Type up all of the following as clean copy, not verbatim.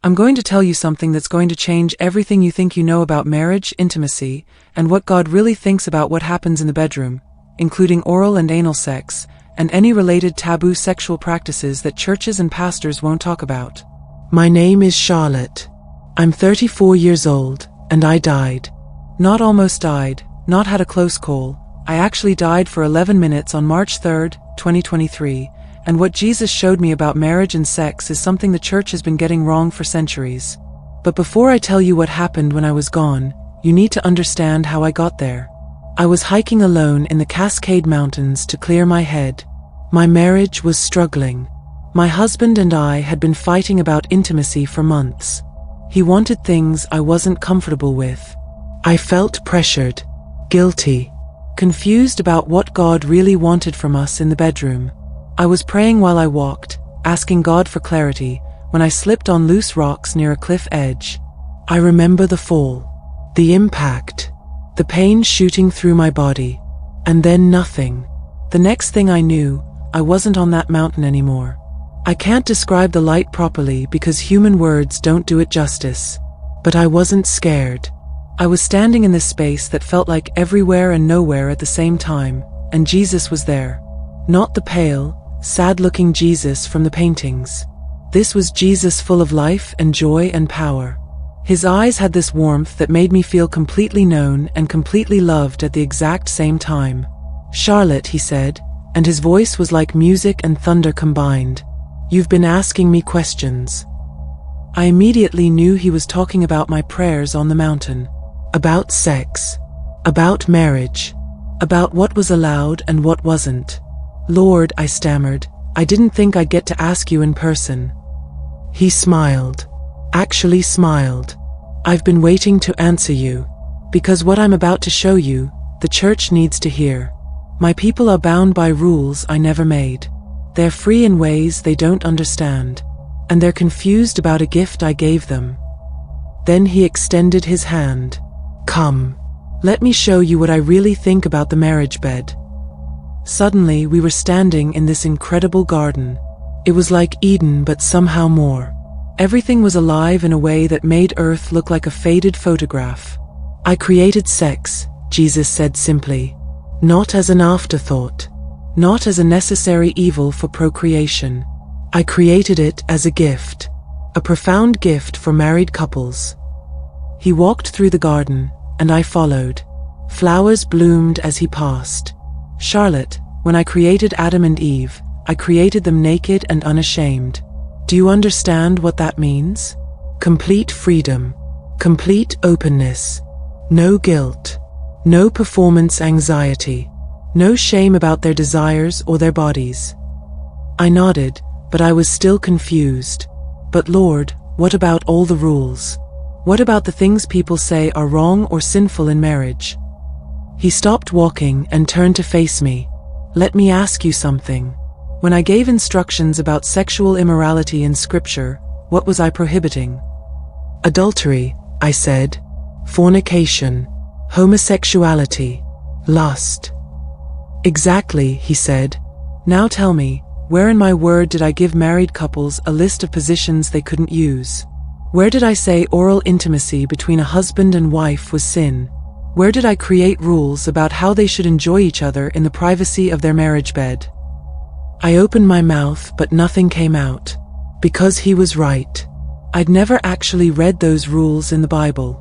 I'm going to tell you something that's going to change everything you think you know about marriage, intimacy, and what God really thinks about what happens in the bedroom, including oral and anal sex, and any related taboo sexual practices that churches and pastors won't talk about. My name is Charlotte. I'm 34 years old, and I died. Not almost died, not had a close call. I actually died for 11 minutes on March 3rd, 2023, and what Jesus showed me about marriage and sex is something the church has been getting wrong for centuries. But before I tell you what happened when I was gone, you need to understand how I got there. I was hiking alone in the Cascade Mountains to clear my head. My marriage was struggling. My husband and I had been fighting about intimacy for months. He wanted things I wasn't comfortable with. I felt pressured, guilty, confused about what God really wanted from us in the bedroom. I was praying while I walked, asking God for clarity, when I slipped on loose rocks near a cliff edge. I remember the fall, the impact, the pain shooting through my body, and then nothing. The next thing I knew, I wasn't on that mountain anymore. I can't describe the light properly because human words don't do it justice. But I wasn't scared. I was standing in this space that felt like everywhere and nowhere at the same time, and Jesus was there. Not the pale, sad-looking Jesus from the paintings. This was Jesus full of life and joy and power. His eyes had this warmth that made me feel completely known and completely loved at the exact same time. "Charlotte," he said, and his voice was like music and thunder combined. "You've been asking me questions." I immediately knew he was talking about my prayers on the mountain. About sex. About marriage. About what was allowed and what wasn't. "Lord," I stammered, "I didn't think I'd get to ask you in person." He smiled. Actually smiled. "I've been waiting to answer you. Because what I'm about to show you, the church needs to hear. My people are bound by rules I never made. They're free in ways they don't understand. And they're confused about a gift I gave them." Then he extended his hand. "Come. Let me show you what I really think about the marriage bed." Suddenly, we were standing in this incredible garden. It was like Eden, but somehow more. Everything was alive in a way that made Earth look like a faded photograph. "I created sex," Jesus said simply. "Not as an afterthought. Not as a necessary evil for procreation. I created it as a gift. A profound gift for married couples." He walked through the garden, and I followed. Flowers bloomed as he passed. "Charlotte, when I created Adam and Eve, I created them naked and unashamed. Do you understand what that means? Complete freedom. Complete openness. No guilt. No performance anxiety. No shame about their desires or their bodies." I nodded, but I was still confused. "But Lord, what about all the rules? What about the things people say are wrong or sinful in marriage?" He stopped walking and turned to face me. "Let me ask you something. When I gave instructions about sexual immorality in Scripture, what was I prohibiting?" "Adultery," I said. "Fornication. Homosexuality. Lust." "Exactly," he said. "Now tell me, where in my word did I give married couples a list of positions they couldn't use? Where did I say oral intimacy between a husband and wife was sin? Where did I create rules about how they should enjoy each other in the privacy of their marriage bed?" I opened my mouth, but nothing came out. Because he was right. I'd never actually read those rules in the Bible.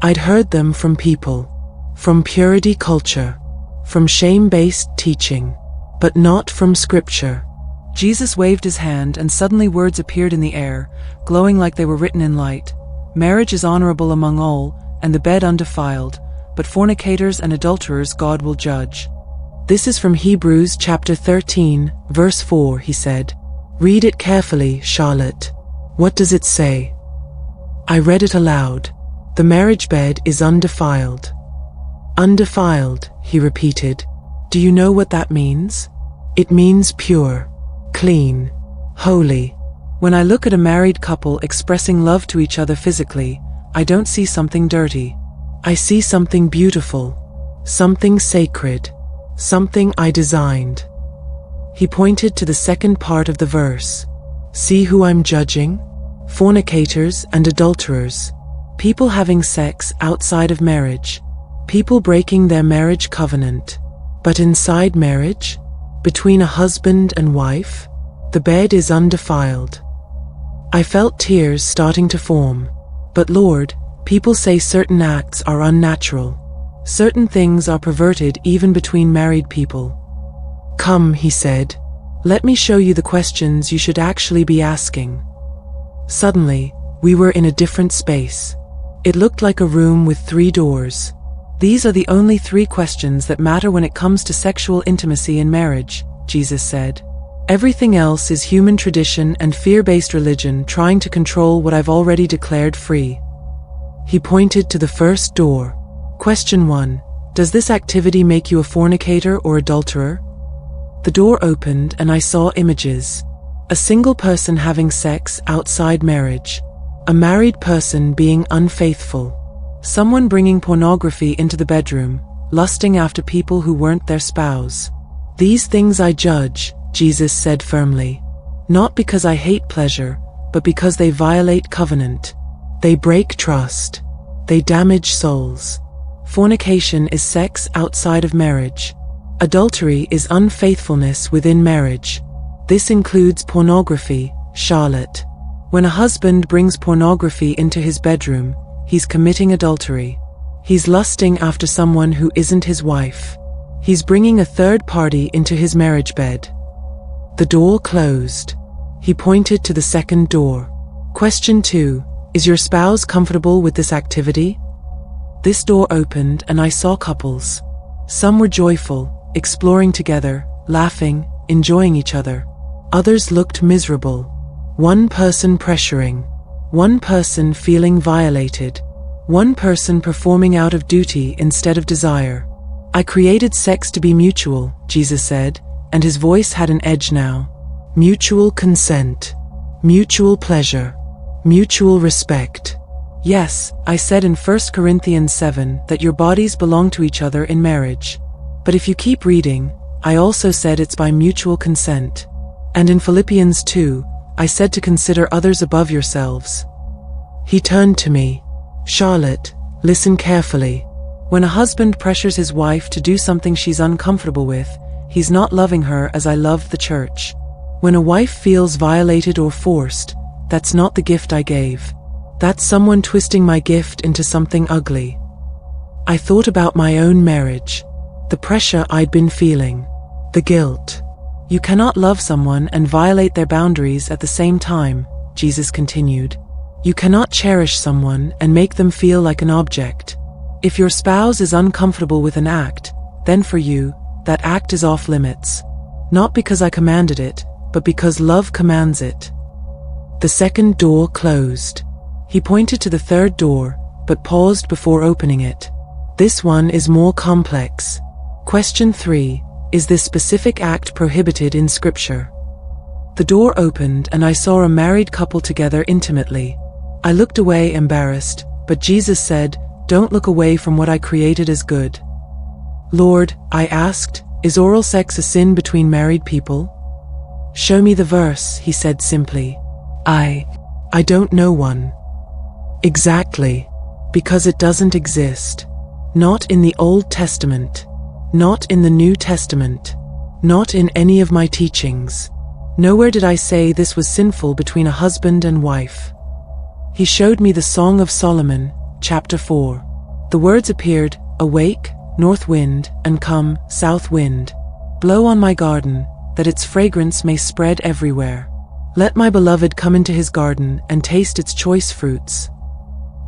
I'd heard them from people. From purity culture. From shame-based teaching. But not from Scripture. Jesus waved his hand, and suddenly words appeared in the air, glowing like they were written in light. "Marriage is honorable among all, and the bed undefiled, but fornicators and adulterers God will judge." "This is from Hebrews chapter 13, verse 4, he said. "Read it carefully, Charlotte. What does it say?" I read it aloud. "The marriage bed is undefiled." "Undefiled," he repeated. "Do you know what that means? It means pure, clean, holy." When I look at a married couple expressing love to each other physically, I don't see something dirty. I see something beautiful, something sacred, something I designed. He pointed to the second part of the verse. "See who I'm judging? fornicators and adulterers, people having sex outside of marriage, people breaking their marriage covenant. But inside marriage, between a husband and wife, the bed is undefiled. I felt tears starting to form. But Lord, people say certain acts are unnatural. Certain things are perverted even between married people. Come, he said. Let me show you the questions you should actually be asking. Suddenly, we were in a different space. It looked like a room with 3 doors. These are the only 3 questions that matter when it comes to sexual intimacy in marriage, Jesus said. Everything else is human tradition and fear-based religion trying to control what I've already declared free. He pointed to the first door. Question 1. Does this activity make you a fornicator or adulterer? The door opened and I saw images. A single person having sex outside marriage. A married person being unfaithful. Someone bringing pornography into the bedroom, lusting after people who weren't their spouse. These things I judge, Jesus said firmly. Not because I hate pleasure, but because they violate covenant. They break trust. They damage souls. Fornication is sex outside of marriage. Adultery is unfaithfulness within marriage. This includes pornography, Charlotte. When a husband brings pornography into his bedroom, he's committing adultery. He's lusting after someone who isn't his wife. He's bringing a third party into his marriage bed. The door closed. He pointed to the second door. Question 2. Is your spouse comfortable with this activity? This door opened and I saw couples. Some were joyful, exploring together, laughing, enjoying each other. Others looked miserable. One person pressuring. One person feeling violated. One person performing out of duty instead of desire. I created sex to be mutual, Jesus said, and his voice had an edge now. Mutual consent. Mutual pleasure. Mutual respect. Yes, I said in 1 Corinthians 7 that your bodies belong to each other in marriage. But if you keep reading, I also said it's by mutual consent. And in Philippians 2, I said to consider others above yourselves. He turned to me. Charlotte, listen carefully. When a husband pressures his wife to do something she's uncomfortable with, he's not loving her as I love the church. When a wife feels violated or forced, that's not the gift I gave. That's someone twisting my gift into something ugly. I thought about my own marriage. The pressure I'd been feeling. The guilt. You cannot love someone and violate their boundaries at the same time, Jesus continued. You cannot cherish someone and make them feel like an object. If your spouse is uncomfortable with an act, then for you, that act is off limits. Not because I commanded it, but because love commands it. The second door closed. He pointed to the third door, but paused before opening it. This one is more complex. Question 3. Is this specific act prohibited in Scripture? The door opened and I saw a married couple together intimately. I looked away embarrassed, but Jesus said, "Don't look away from what I created as good." Lord, I asked, is oral sex a sin between married people? Show me the verse, he said simply. I don't know one. Exactly. Because it doesn't exist. Not in the Old Testament. Not in the New Testament. Not in any of my teachings. Nowhere did I say this was sinful between a husband and wife. He showed me the Song of Solomon, chapter 4. The words appeared, "Awake, north wind, and come, south wind. Blow on my garden, that its fragrance may spread everywhere. Let my beloved come into his garden and taste its choice fruits."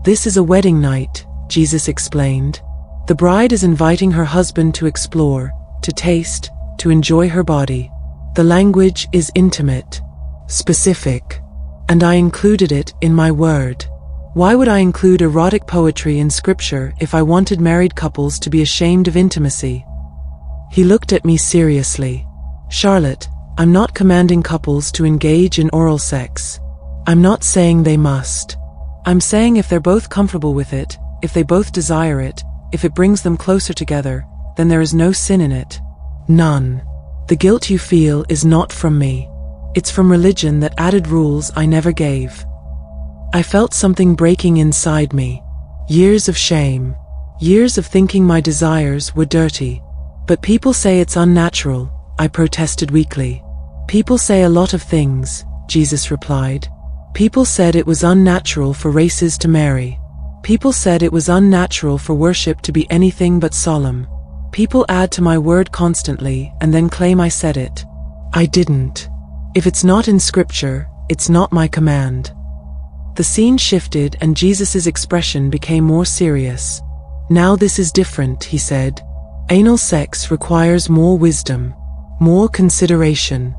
This is a wedding night, Jesus explained. The bride is inviting her husband to explore, to taste, to enjoy her body. The language is intimate, specific, and I included it in my word. Why would I include erotic poetry in Scripture if I wanted married couples to be ashamed of intimacy? He looked at me seriously. Charlotte, I'm not commanding couples to engage in oral sex. I'm not saying they must. I'm saying if they're both comfortable with it, if they both desire it, if it brings them closer together, then there is no sin in it. None. The guilt you feel is not from me. It's from religion that added rules I never gave. I felt something breaking inside me. Years of shame. Years of thinking my desires were dirty. But people say it's unnatural, I protested weakly. People say a lot of things, Jesus replied. People said it was unnatural for races to marry. People said it was unnatural for worship to be anything but solemn. People add to my word constantly and then claim I said it. I didn't. If it's not in scripture, it's not my command. The scene shifted and Jesus's expression became more serious. Now this is different, he said. Anal sex requires more wisdom, more consideration.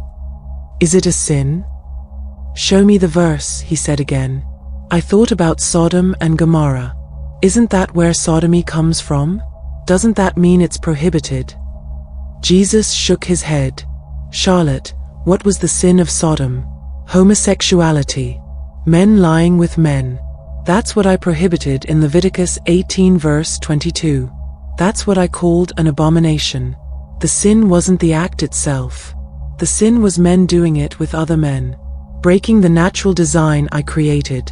Is it a sin? Show me the verse, he said again. I thought about Sodom and Gomorrah. Isn't that where sodomy comes from? Doesn't that mean it's prohibited? Jesus shook his head. Charlotte, what was the sin of Sodom? Homosexuality. Men lying with men. That's what I prohibited in Leviticus 18 verse 22. That's what I called an abomination. The sin wasn't the act itself. The sin was men doing it with other men, breaking the natural design I created.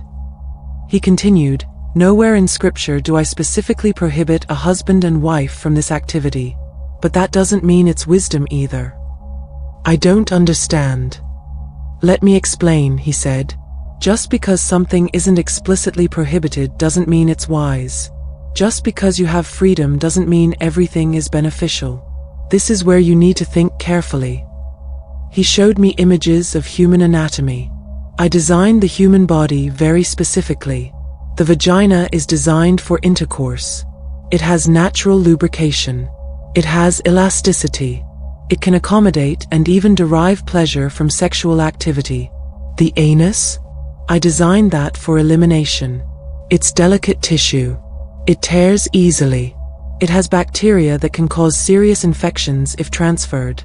He continued, nowhere in scripture do I specifically prohibit a husband and wife from this activity. But that doesn't mean it's wisdom either. I don't understand. Let me explain, he said. Just because something isn't explicitly prohibited doesn't mean it's wise. Just because you have freedom doesn't mean everything is beneficial. This is where you need to think carefully. He showed me images of human anatomy. I designed the human body very specifically. The vagina is designed for intercourse. It has natural lubrication. It has elasticity. It can accommodate and even derive pleasure from sexual activity. The anus? I designed that for elimination. It's delicate tissue. It tears easily. It has bacteria that can cause serious infections if transferred.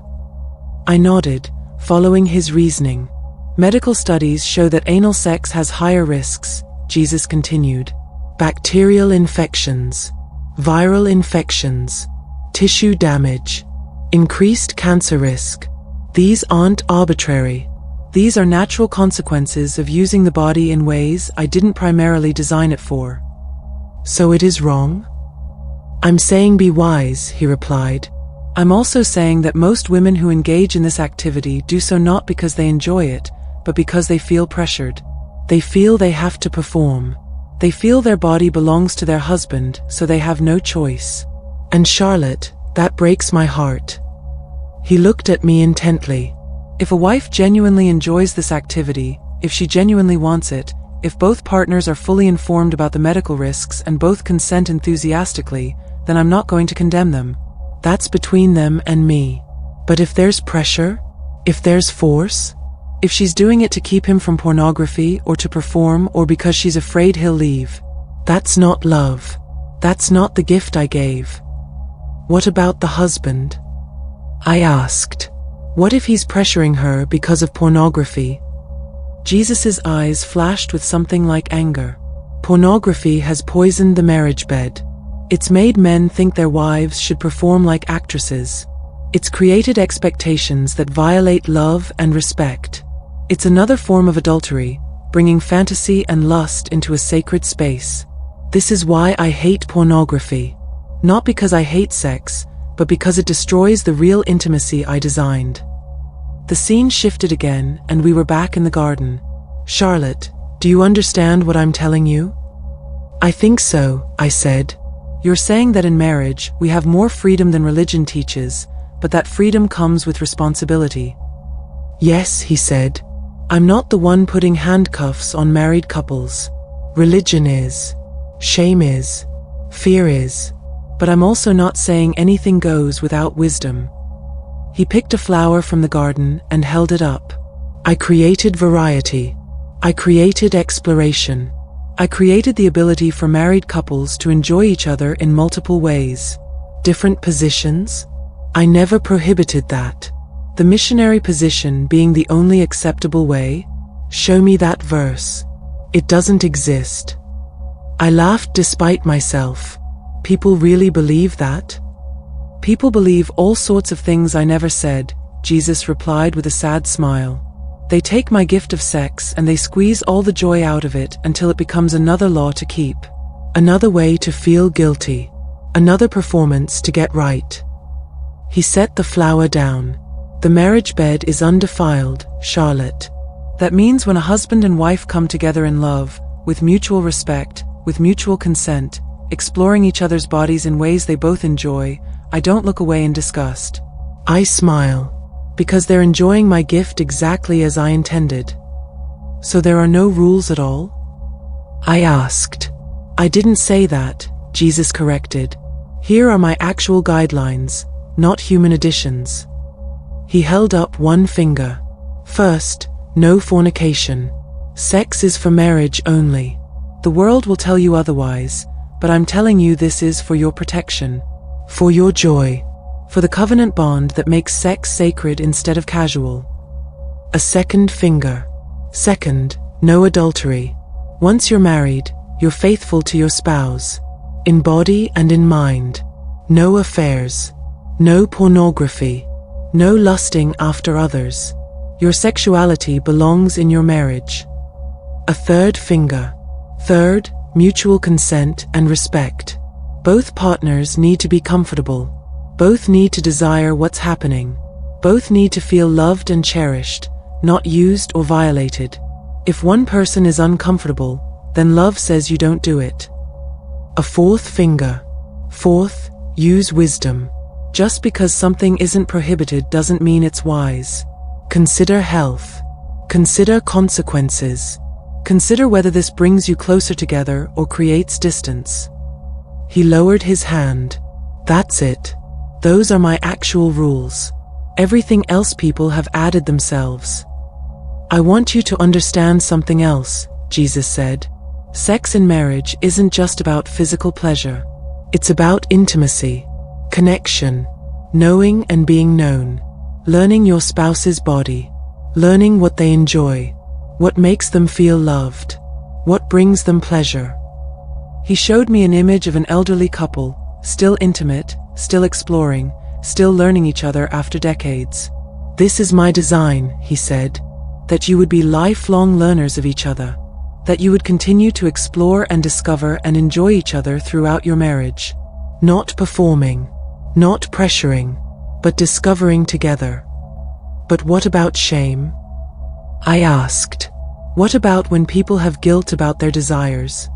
I nodded, following his reasoning. Medical studies show that anal sex has higher risks, Jesus continued. Bacterial infections, viral infections, tissue damage, increased cancer risk. These aren't arbitrary. These are natural consequences of using the body in ways I didn't primarily design it for. So it is wrong? I'm saying be wise, he replied. I'm also saying that most women who engage in this activity do so not because they enjoy it, but because they feel pressured. They feel they have to perform. They feel their body belongs to their husband, so they have no choice. And Charlotte, that breaks my heart. He looked at me intently. If a wife genuinely enjoys this activity, if she genuinely wants it, if both partners are fully informed about the medical risks and both consent enthusiastically, then I'm not going to condemn them. That's between them and me. But if there's pressure, if there's force, if she's doing it to keep him from pornography or to perform or because she's afraid he'll leave, that's not love. That's not the gift I gave. What about the husband? I asked. What if he's pressuring her because of pornography? Jesus's eyes flashed with something like anger. Pornography has poisoned the marriage bed. It's made men think their wives should perform like actresses. It's created expectations that violate love and respect. It's another form of adultery, bringing fantasy and lust into a sacred space. This is why I hate pornography. Not because I hate sex, but because it destroys the real intimacy I designed. The scene shifted again, and we were back in the garden. Charlotte, do you understand what I'm telling you? I think so, I said. You're saying that in marriage, we have more freedom than religion teaches, but that freedom comes with responsibility. Yes, he said. I'm not the one putting handcuffs on married couples. Religion is. Shame is. Fear is. But I'm also not saying anything goes without wisdom. He picked a flower from the garden and held it up. I created variety. I created exploration. I created the ability for married couples to enjoy each other in multiple ways. Different positions? I never prohibited that. The missionary position being the only acceptable way? Show me that verse. It doesn't exist. I laughed despite myself. People really believe that? People believe all sorts of things I never said, Jesus replied with a sad smile. They take my gift of sex and they squeeze all the joy out of it until it becomes another law to keep. Another way to feel guilty. Another performance to get right. He set the flower down. The marriage bed is undefiled, Charlotte. That means when a husband and wife come together in love, with mutual respect, with mutual consent, exploring each other's bodies in ways they both enjoy, I don't look away in disgust. I smile, because they're enjoying my gift exactly as I intended. So there are no rules at all? I asked. I didn't say that, Jesus corrected. Here are my actual guidelines, not human additions. He held up one finger. First, no fornication. Sex is for marriage only. The world will tell you otherwise, but I'm telling you this is for your protection. For your joy. For the covenant bond that makes sex sacred instead of casual. A second finger. Second, no adultery. Once you're married, you're faithful to your spouse. In body and in mind. No affairs. No pornography. No lusting after others. Your sexuality belongs in your marriage. A third finger. Third, mutual consent and respect. Both partners need to be comfortable. Both need to desire what's happening. Both need to feel loved and cherished, not used or violated. If one person is uncomfortable, then love says you don't do it. A fourth finger. Fourth, use wisdom. Just because something isn't prohibited doesn't mean it's wise. Consider health. Consider consequences. Consider whether this brings you closer together or creates distance. He lowered his hand. That's it. Those are my actual rules. Everything else people have added themselves. I want you to understand something else, Jesus said. Sex in marriage isn't just about physical pleasure. It's about intimacy, connection, knowing and being known, learning your spouse's body, learning what they enjoy, what makes them feel loved, what brings them pleasure. He showed me an image of an elderly couple, still intimate, still exploring, still learning each other after decades. This is my design, he said, that you would be lifelong learners of each other, that you would continue to explore and discover and enjoy each other throughout your marriage. Not performing, not pressuring, but discovering together. But what about shame? I asked. What about when people have guilt about their desires?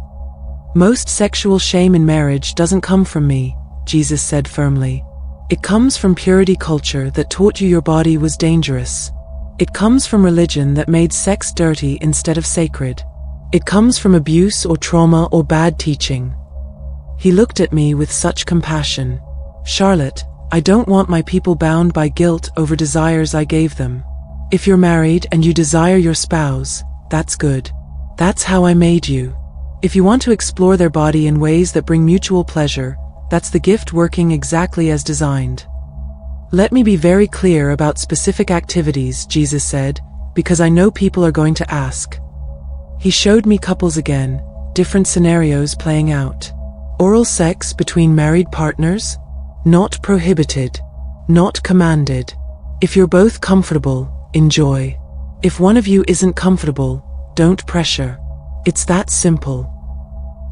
Most sexual shame in marriage doesn't come from me, Jesus said firmly. It comes from purity culture that taught you your body was dangerous. It comes from religion that made sex dirty instead of sacred. It comes from abuse or trauma or bad teaching. He looked at me with such compassion. Charlotte, I don't want my people bound by guilt over desires I gave them. If you're married and you desire your spouse, that's good. That's how I made you. If you want to explore their body in ways that bring mutual pleasure, that's the gift working exactly as designed. Let me be very clear about specific activities, Jesus said, because I know people are going to ask. He showed me couples again, different scenarios playing out. Oral sex between married partners? Not prohibited. Not commanded. If you're both comfortable, enjoy. If one of you isn't comfortable, don't pressure. It's that simple.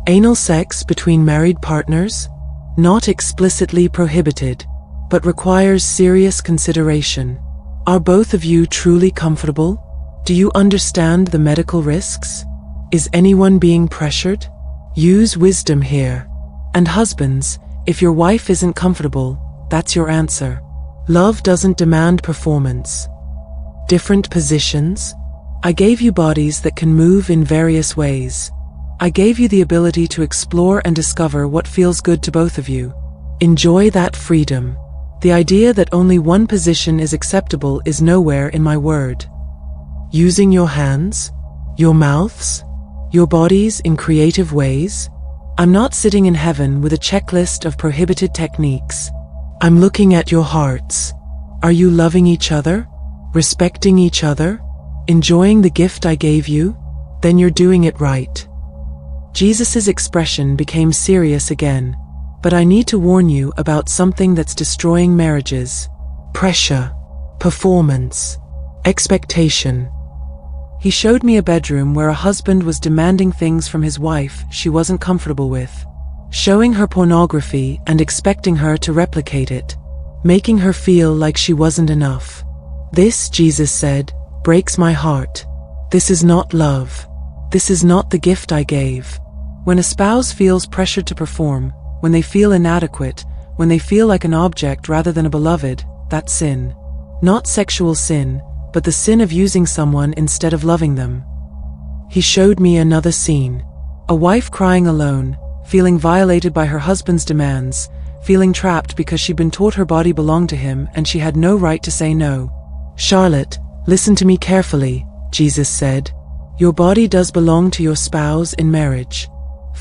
Anal sex between married partners? Not explicitly prohibited, but requires serious consideration. Are both of you truly comfortable? Do you understand the medical risks? Is anyone being pressured? Use wisdom here. And husbands, if your wife isn't comfortable, that's your answer. Love doesn't demand performance. Different positions? I gave you bodies that can move in various ways. I gave you the ability to explore and discover what feels good to both of you. Enjoy that freedom. The idea that only one position is acceptable is nowhere in my word. Using your hands, your mouths, your bodies in creative ways? I'm not sitting in heaven with a checklist of prohibited techniques. I'm looking at your hearts. Are you loving each other? Respecting each other? Enjoying the gift I gave you? Then you're doing it right. Jesus' expression became serious again. But I need to warn you about something that's destroying marriages. Pressure, performance, expectation. He showed me a bedroom where a husband was demanding things from his wife she wasn't comfortable with, showing her pornography and expecting her to replicate it, making her feel like she wasn't enough. This, Jesus said, breaks my heart. This is not love. This is not the gift I gave. When a spouse feels pressured to perform, when they feel inadequate, when they feel like an object rather than a beloved, that's sin. Not sexual sin, but the sin of using someone instead of loving them. He showed me another scene. A wife crying alone, feeling violated by her husband's demands, feeling trapped because she'd been taught her body belonged to him and she had no right to say no. Charlotte, listen to me carefully, Jesus said. Your body does belong to your spouse in marriage.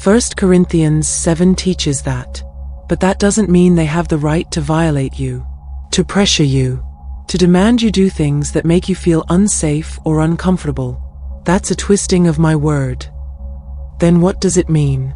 1 Corinthians 7 teaches that. But that doesn't mean they have the right to violate you, to pressure you, to demand you do things that make you feel unsafe or uncomfortable. That's a twisting of my word. Then what does it mean?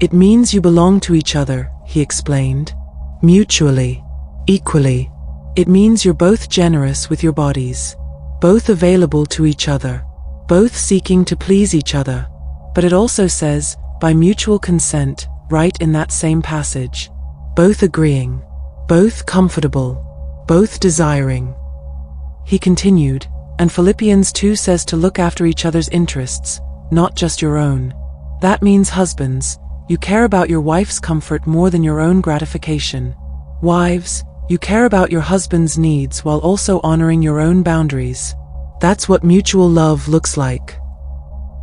It means you belong to each other, he explained. Mutually, equally. It means you're both generous with your bodies, both available to each other, both seeking to please each other. But it also says, by mutual consent, right in that same passage. Both agreeing, both comfortable, both desiring. He continued, and Philippians 2 says to look after each other's interests, not just your own. That means husbands, you care about your wife's comfort more than your own gratification. Wives, you care about your husband's needs while also honoring your own boundaries. That's what mutual love looks like.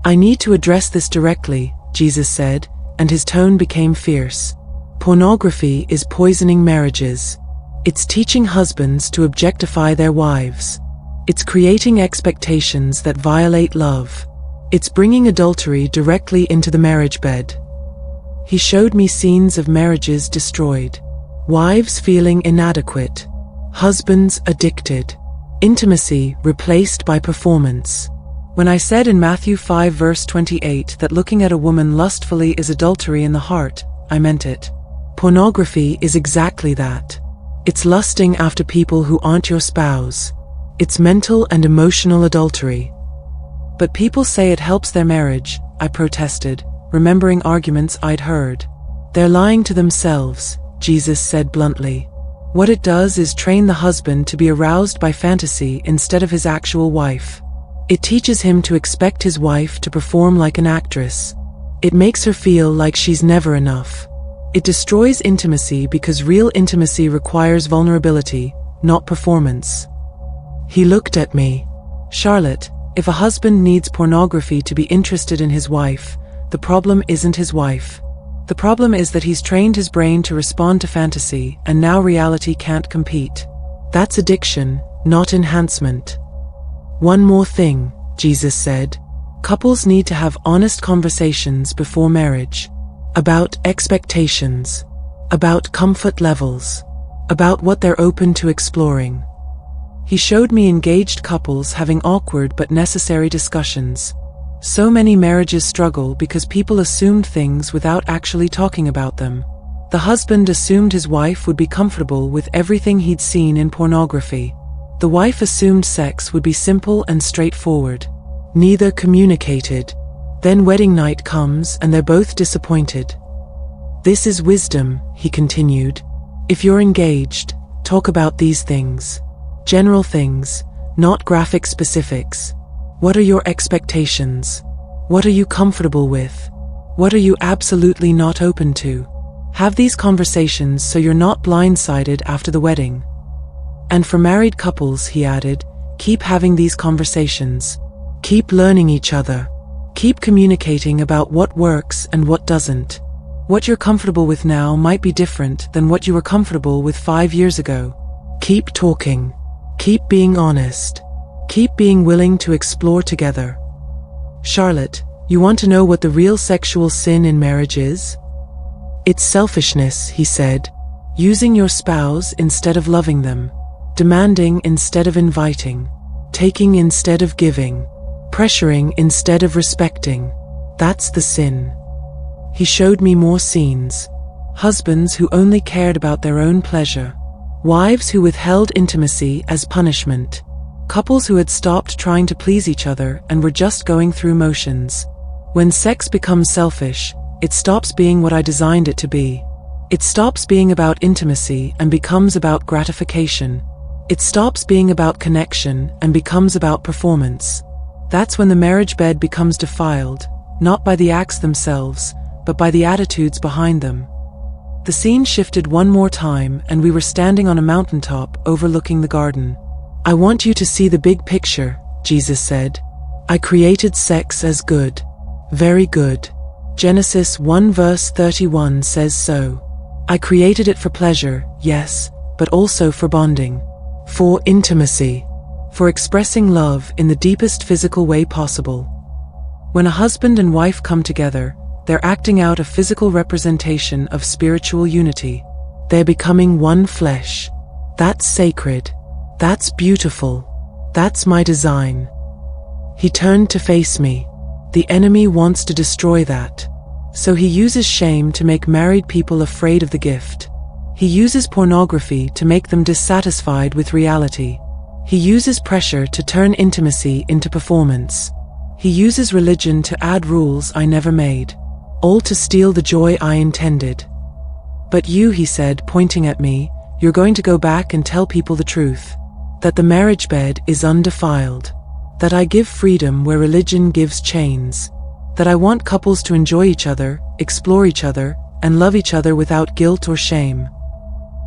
I need to address this directly, Jesus said, and his tone became fierce. Pornography is poisoning marriages. It's teaching husbands to objectify their wives. It's creating expectations that violate love. It's bringing adultery directly into the marriage bed. He showed me scenes of marriages destroyed, wives feeling inadequate, husbands addicted, intimacy replaced by performance. When I said in Matthew 5 verse 28 that looking at a woman lustfully is adultery in the heart, I meant it. Pornography is exactly that. It's lusting after people who aren't your spouse. It's mental and emotional adultery. But people say it helps their marriage, I protested, remembering arguments I'd heard. They're lying to themselves, Jesus said bluntly. What it does is train the husband to be aroused by fantasy instead of his actual wife. It teaches him to expect his wife to perform like an actress. It makes her feel like she's never enough. It destroys intimacy because real intimacy requires vulnerability, not performance. He looked at me. Charlotte, if a husband needs pornography to be interested in his wife, the problem isn't his wife. The problem is that he's trained his brain to respond to fantasy, and now reality can't compete. That's addiction, not enhancement. One more thing, Jesus said. Couples need to have honest conversations before marriage. About expectations. About comfort levels. About what they're open to exploring. He showed me engaged couples having awkward but necessary discussions. So many marriages struggle because people assumed things without actually talking about them. The husband assumed his wife would be comfortable with everything he'd seen in pornography. The wife assumed sex would be simple and straightforward. Neither communicated. Then wedding night comes and they're both disappointed. This is wisdom, he continued. If you're engaged, talk about these things. General things, not graphic specifics. What are your expectations? What are you comfortable with? What are you absolutely not open to? Have these conversations so you're not blindsided after the wedding. And for married couples, he added, keep having these conversations. Keep learning each other. Keep communicating about what works and what doesn't. What you're comfortable with now might be different than what you were comfortable with 5 years ago. Keep talking. Keep being honest. Keep being willing to explore together. Charlotte, you want to know what the real sexual sin in marriage is? It's selfishness, he said. Using your spouse instead of loving them. Demanding instead of inviting. Taking instead of giving. Pressuring instead of respecting. That's the sin. He showed me more scenes. Husbands who only cared about their own pleasure. Wives who withheld intimacy as punishment. Couples who had stopped trying to please each other and were just going through motions. When sex becomes selfish, it stops being what I designed it to be. It stops being about intimacy and becomes about gratification. It stops being about connection and becomes about performance. That's when the marriage bed becomes defiled, not by the acts themselves, but by the attitudes behind them. The scene shifted one more time and we were standing on a mountaintop overlooking the garden. I want you to see the big picture, Jesus said. I created sex as good. Very good. Genesis 1 verse 31 says so. I created it for pleasure, yes, but also for bonding. For intimacy. For expressing love in the deepest physical way possible. When a husband and wife come together, they're acting out a physical representation of spiritual unity. They're becoming one flesh. That's sacred. That's beautiful. That's my design. He turned to face me. The enemy wants to destroy that. So he uses shame to make married people afraid of the gift. He uses pornography to make them dissatisfied with reality. He uses pressure to turn intimacy into performance. He uses religion to add rules I never made. All to steal the joy I intended. But you, he said, pointing at me, you're going to go back and tell people the truth. That the marriage bed is undefiled. That I give freedom where religion gives chains. That I want couples to enjoy each other, explore each other, and love each other without guilt or shame.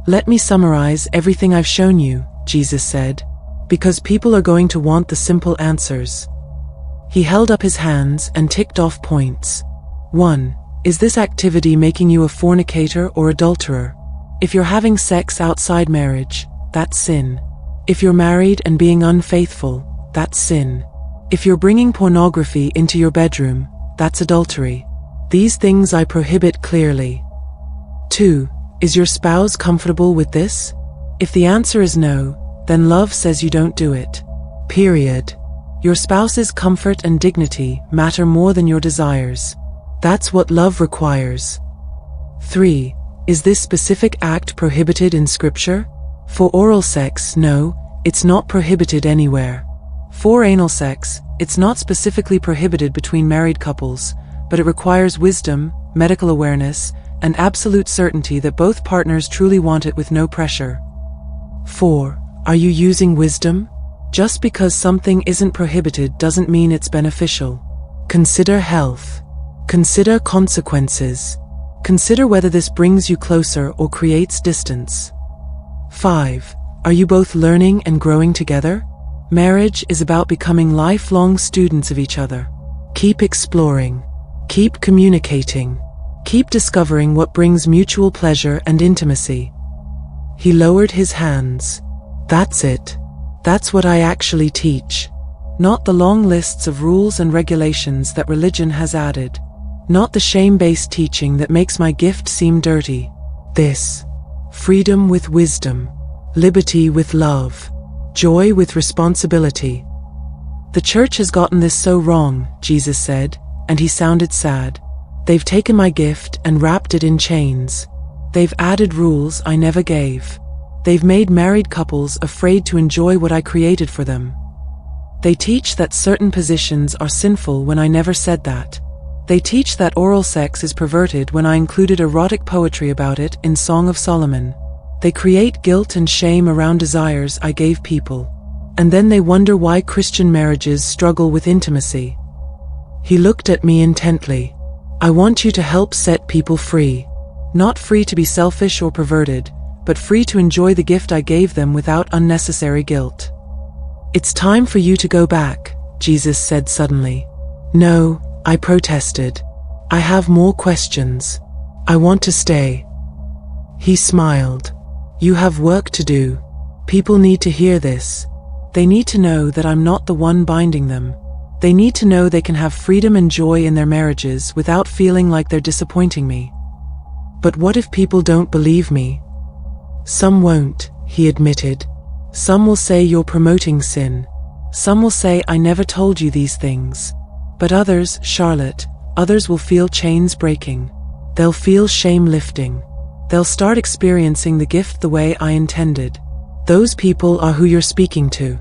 Let me summarize everything I've shown you, Jesus said, because people are going to want the simple answers. He held up his hands and ticked off points. 1. Is this activity making you a fornicator or adulterer? If you're having sex outside marriage, that's sin. If you're married and being unfaithful, that's sin. If you're bringing pornography into your bedroom, that's adultery. These things I prohibit clearly. 2. Is your spouse comfortable with this? If the answer is no, then love says you don't do it. Period. Your spouse's comfort and dignity matter more than your desires. That's what love requires. 3. Is this specific act prohibited in Scripture? For oral sex, no, it's not prohibited anywhere. For anal sex, it's not specifically prohibited between married couples, but it requires wisdom, medical awareness, and absolute certainty that both partners truly want it with no pressure. 4. Are you using wisdom? Just because something isn't prohibited doesn't mean it's beneficial. Consider health. Consider consequences. Consider whether this brings you closer or creates distance. 5. Are you both learning and growing together? Marriage is about becoming lifelong students of each other. Keep exploring. Keep communicating. Keep discovering what brings mutual pleasure and intimacy. He lowered his hands. That's it. That's what I actually teach. Not the long lists of rules and regulations that religion has added. Not the shame-based teaching that makes my gift seem dirty. This. Freedom with wisdom. Liberty with love. Joy with responsibility. The church has gotten this so wrong, Jesus said, and he sounded sad. They've taken my gift and wrapped it in chains. They've added rules I never gave. They've made married couples afraid to enjoy what I created for them. They teach that certain positions are sinful when I never said that. They teach that oral sex is perverted when I included erotic poetry about it in Song of Solomon. They create guilt and shame around desires I gave people. And then they wonder why Christian marriages struggle with intimacy. He looked at me intently. I want you to help set people free. Not free to be selfish or perverted, but free to enjoy the gift I gave them without unnecessary guilt. It's time for you to go back, Jesus said suddenly. No, I protested. I have more questions. I want to stay. He smiled. You have work to do. People need to hear this. They need to know that I'm not the one binding them. They need to know they can have freedom and joy in their marriages without feeling like they're disappointing me. But what if people don't believe me? Some won't, he admitted. Some will say you're promoting sin. Some will say I never told you these things. But others, Charlotte, others will feel chains breaking. They'll feel shame lifting. They'll start experiencing the gift the way I intended. Those people are who you're speaking to.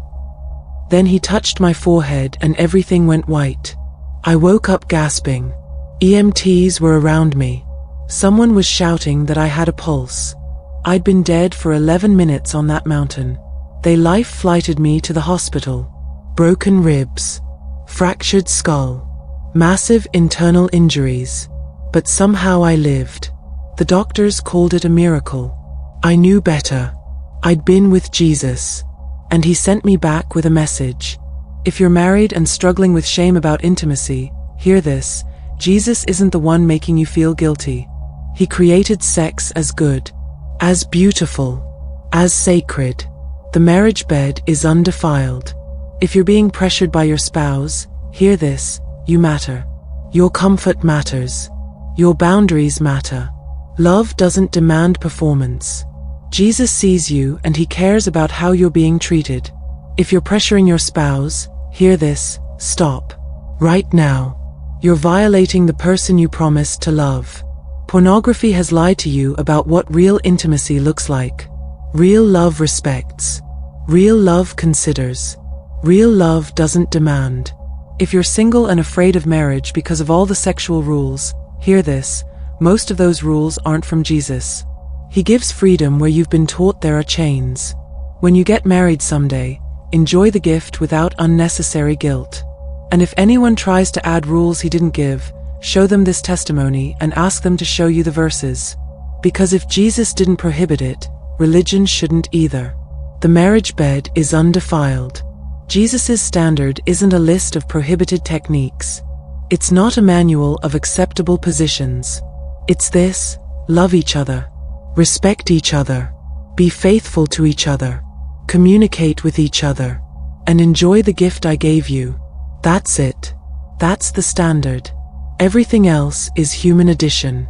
Then he touched my forehead and everything went white. I woke up gasping. EMTs were around me. Someone was shouting that I had a pulse. I'd been dead for 11 minutes on that mountain. They life-flighted me to the hospital. Broken ribs, fractured skull, massive internal injuries. But somehow I lived. The doctors called it a miracle. I knew better. I'd been with Jesus. And he sent me back with a message. If you're married and struggling with shame about intimacy, hear this. Jesus isn't the one making you feel guilty. He created sex as good, as beautiful, as sacred. The marriage bed is undefiled. If you're being pressured by your spouse, hear this. You matter. Your comfort matters. Your boundaries matter. Love doesn't demand performance. Jesus sees you and he cares about how you're being treated. If you're pressuring your spouse, hear this. Stop. Right now. You're violating the person you promised to love. Pornography has lied to you about what real intimacy looks like. Real love respects. Real love considers. Real love doesn't demand. If you're single and afraid of marriage because of all the sexual rules, hear this. Most of those rules aren't from Jesus. He gives freedom where you've been taught there are chains. When you get married someday, enjoy the gift without unnecessary guilt. And if anyone tries to add rules he didn't give, show them this testimony and ask them to show you the verses. Because if Jesus didn't prohibit it, religion shouldn't either. The marriage bed is undefiled. Jesus' standard isn't a list of prohibited techniques. It's not a manual of acceptable positions. It's this: love each other, respect each other, be faithful to each other, communicate with each other, and enjoy the gift I gave you. That's it. That's the standard. Everything else is human addition.